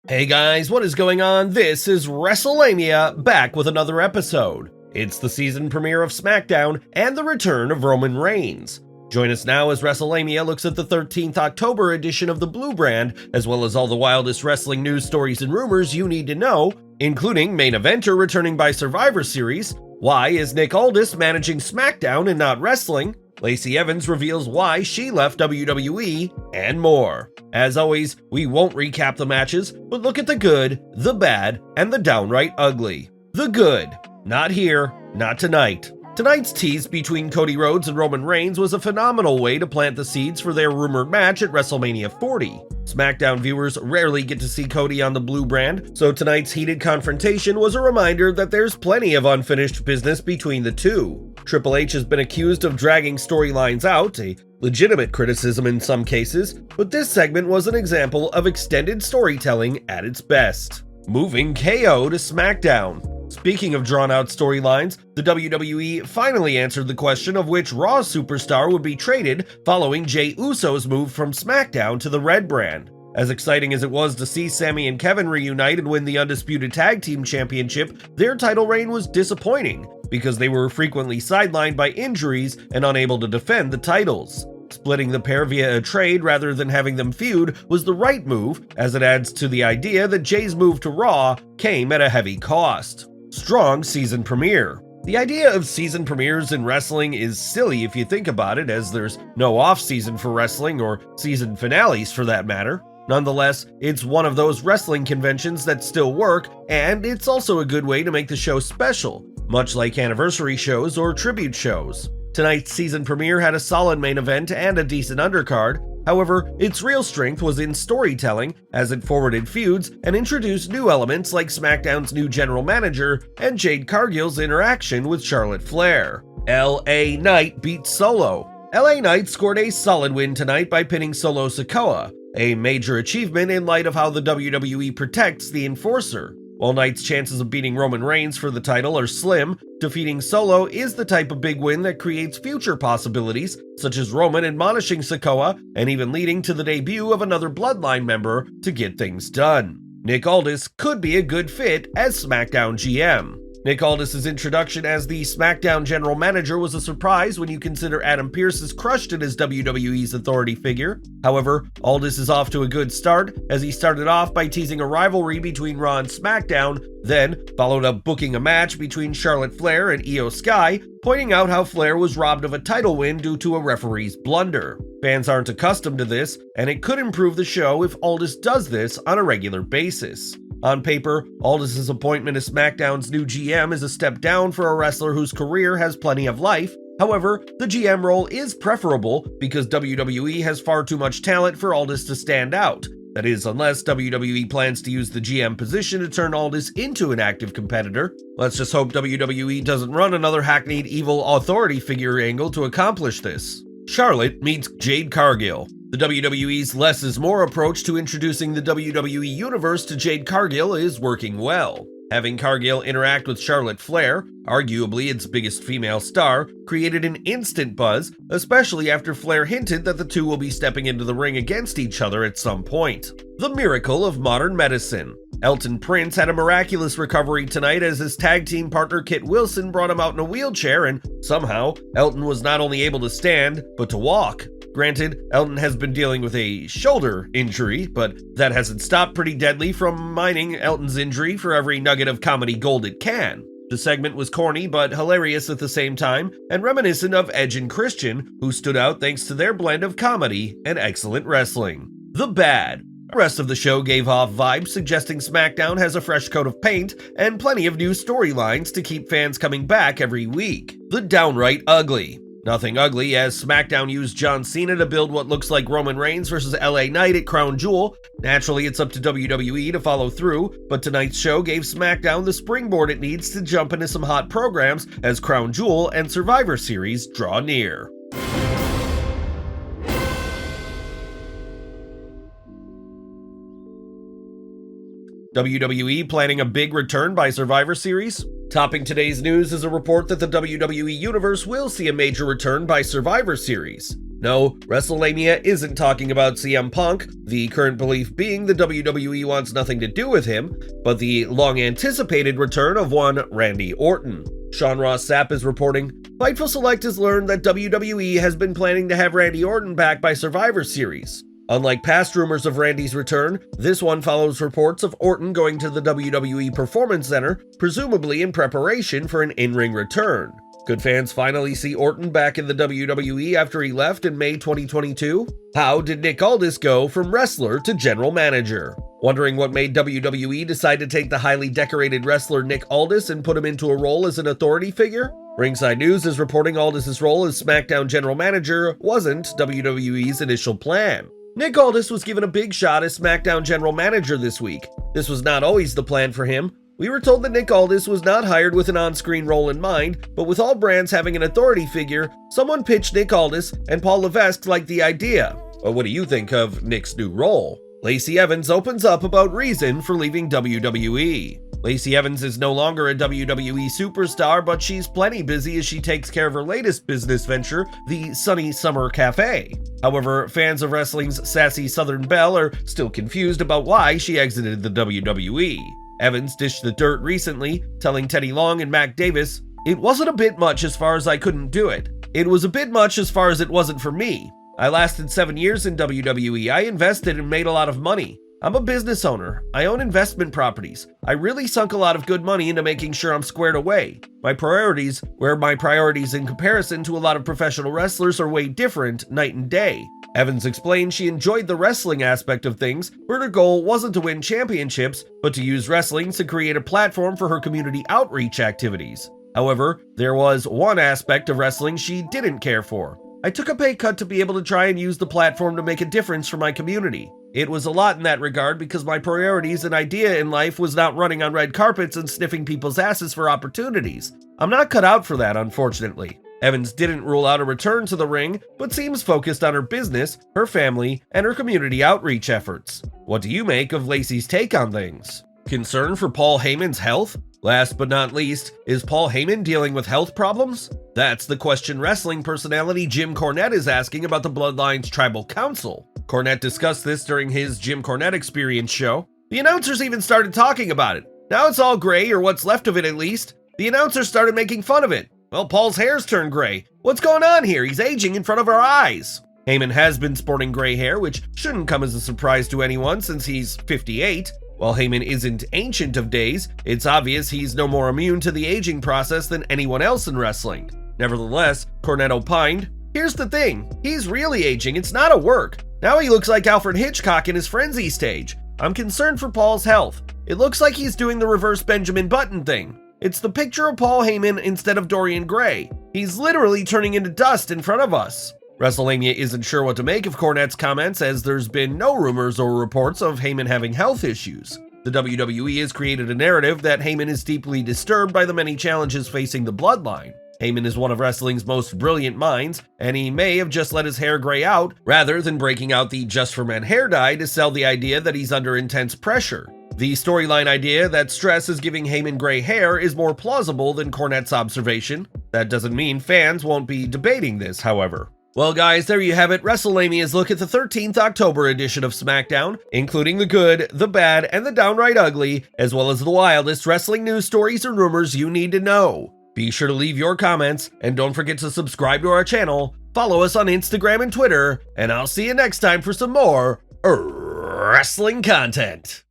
Hey guys, what is going on? This is Wrestlelamia, back with another episode. It's the season premiere of Smackdown and the return of Roman Reigns. Join us now as Wrestlelamia looks at the 13th October edition of the Blue Brand, as well as all the wildest wrestling news, stories, and rumors you need to know, including main eventer returning by Survivor Series, why is Nick Aldis managing Smackdown and not wrestling, Lacey Evans reveals why she left WWE, and more. As always, we won't recap the matches, but look at the good, the bad, and the downright ugly. The good. Not here, not tonight. Tonight's tease between Cody Rhodes and Roman Reigns was a phenomenal way to plant the seeds for their rumored match at WrestleMania 40. Smackdown viewers rarely get to see Cody on the Blue Brand, so tonight's heated confrontation was a reminder that there's plenty of unfinished business between the two. Triple H has been accused of dragging storylines out, a legitimate criticism in some cases, but this segment was an example of extended storytelling at its best. Moving KO to SmackDown. Speaking of drawn-out storylines, the WWE finally answered the question of which Raw superstar would be traded following Jey Uso's move from SmackDown to the Red Brand. As exciting as it was to see Sami and Kevin reunite and win the Undisputed Tag Team Championship, their title reign was disappointing because they were frequently sidelined by injuries and unable to defend the titles. Splitting the pair via a trade rather than having them feud was the right move, as it adds to the idea that Jey's move to Raw came at a heavy cost. Strong season premiere. The idea of season premieres in wrestling is silly if you think about it, as there's no off-season for wrestling, or season finales for that matter. Nonetheless, it's one of those wrestling conventions that still work, and it's also a good way to make the show special, much like anniversary shows or tribute shows. Tonight's season premiere had a solid main event and a decent undercard. However, its real strength was in storytelling, as it forwarded feuds and introduced new elements like SmackDown's new general manager and Jade Cargill's interaction with Charlotte Flair. LA Knight beat Solo. LA Knight scored a solid win tonight by pinning Solo Sikoa, a major achievement in light of how the WWE protects the Enforcer. While Knight's chances of beating Roman Reigns for the title are slim, defeating Solo is the type of big win that creates future possibilities, such as Roman admonishing Sikoa and even leading to the debut of another Bloodline member to get things done. Nick Aldis could be a good fit as SmackDown GM. Nick Aldis' introduction as the SmackDown general manager was a surprise when you consider Adam Pearce is crushed it as WWE's authority figure. However, Aldis is off to a good start, as he started off by teasing a rivalry between Raw and SmackDown, then followed up booking a match between Charlotte Flair and Io Sky, pointing out how Flair was robbed of a title win due to a referee's blunder. Fans aren't accustomed to this, and it could improve the show if Aldis does this on a regular basis. On paper, Aldis' appointment as SmackDown's new GM is a step down for a wrestler whose career has plenty of life. However, the GM role is preferable because WWE has far too much talent for Aldis to stand out. That is, unless WWE plans to use the GM position to turn Aldis into an active competitor. Let's just hope WWE doesn't run another hackneyed evil authority figure angle to accomplish this. Charlotte meets Jade Cargill. The WWE's less is more approach to introducing the WWE Universe to Jade Cargill is working well. Having Cargill interact with Charlotte Flair, arguably its biggest female star, created an instant buzz, especially after Flair hinted that the two will be stepping into the ring against each other at some point. The miracle of modern medicine. Elton Prince had a miraculous recovery tonight as his tag team partner Kit Wilson brought him out in a wheelchair, and somehow, Elton was not only able to stand, but to walk. Granted, Elton has been dealing with a shoulder injury, but that hasn't stopped Pretty Deadly from mining Elton's injury for every nugget of comedy gold it can. The segment was corny but hilarious at the same time, and reminiscent of Edge and Christian, who stood out thanks to their blend of comedy and excellent wrestling. The bad. The rest of the show gave off vibes suggesting SmackDown has a fresh coat of paint and plenty of new storylines to keep fans coming back every week. The downright ugly. Nothing ugly, as SmackDown used John Cena to build what looks like Roman Reigns versus LA Knight at Crown Jewel. Naturally, it's up to WWE to follow through, but tonight's show gave SmackDown the springboard it needs to jump into some hot programs as Crown Jewel and Survivor Series draw near. WWE planning a big return by Survivor Series? Topping today's news is a report that the WWE Universe will see a major return by Survivor Series. No, Wrestlelamia isn't talking about CM Punk, the current belief being the WWE wants nothing to do with him, but the long-anticipated return of one Randy Orton. Sean Ross Sapp is reporting, Fightful Select has learned that WWE has been planning to have Randy Orton back by Survivor Series. Unlike past rumors of Randy's return, this one follows reports of Orton going to the WWE Performance Center, presumably in preparation for an in-ring return. Could fans finally see Orton back in the WWE after he left in May 2022? How did Nick Aldis go from wrestler to general manager? Wondering what made WWE decide to take the highly decorated wrestler Nick Aldis and put him into a role as an authority figure? Ringside News is reporting Aldis' role as Smackdown general manager wasn't WWE's initial plan. Nick Aldis was given a big shot as Smackdown general manager this week. This was not always the plan for him. We were told that Nick Aldis was not hired with an on-screen role in mind, but with all brands having an authority figure, someone pitched Nick Aldis and Paul Levesque liked the idea. But what do you think of Nick's new role? Lacey Evans opens up about reason for leaving WWE. Lacey Evans is no longer a WWE superstar, but she's plenty busy as she takes care of her latest business venture, the Sunny Summer Cafe. However, fans of wrestling's sassy Southern Belle are still confused about why she exited the WWE. Evans dished the dirt recently, telling Teddy Long and Mac Davis, "It wasn't a bit much as far as I couldn't do it. It was a bit much as far as it wasn't for me. I lasted 7 years in WWE. I invested and made a lot of money. I'm a business owner. I own investment properties. I really sunk a lot of good money into making sure I'm squared away. My priorities in comparison to a lot of professional wrestlers are way different night and day." Evans explained she enjoyed the wrestling aspect of things, but her goal wasn't to win championships, but to use wrestling to create a platform for her community outreach activities. However, there was one aspect of wrestling she didn't care for. "I took a pay cut to be able to try and use the platform to make a difference for my community. It was a lot in that regard because my priorities and idea in life was not running on red carpets and sniffing people's asses for opportunities. I'm not cut out for that, unfortunately." Evans didn't rule out a return to the ring, but seems focused on her business, her family, and her community outreach efforts. What do you make of Lacey's take on things? Concern for Paul Heyman's health? Last but not least, is Paul Heyman dealing with health problems? That's the question wrestling personality Jim Cornette is asking about the Bloodline's Tribal Council. Cornette discussed this during his Jim Cornette Experience show. The announcers even started talking about it. Now it's all gray, or what's left of it at least. The announcers started making fun of it. Well, Paul's hair's turned gray. What's going on here? He's aging in front of our eyes. Heyman has been sporting gray hair, which shouldn't come as a surprise to anyone since he's 58. While Heyman isn't ancient of days, it's obvious he's no more immune to the aging process than anyone else in wrestling. Nevertheless, Cornette opined, "Here's the thing, he's really aging, it's not a work. Now he looks like Alfred Hitchcock in his frenzy stage. I'm concerned for Paul's health. It looks like he's doing the reverse Benjamin Button thing. It's the picture of Paul Heyman instead of Dorian Gray. He's literally turning into dust in front of us." Wrestlemania isn't sure what to make of Cornette's comments, as there's been no rumors or reports of Heyman having health issues. The WWE has created a narrative that Heyman is deeply disturbed by the many challenges facing the Bloodline. Heyman is one of wrestling's most brilliant minds, and he may have just let his hair gray out rather than breaking out the Just for Men hair dye to sell the idea that he's under intense pressure. The storyline idea that stress is giving Heyman gray hair is more plausible than Cornette's observation. That doesn't mean fans won't be debating this, however. Well guys, there you have it, Wrestlemania's look at the 13th October edition of SmackDown, including the good, the bad, and the downright ugly, as well as the wildest wrestling news stories and rumors you need to know. Be sure to leave your comments, and don't forget to subscribe to our channel, follow us on Instagram and Twitter, and I'll see you next time for some more wrestling content.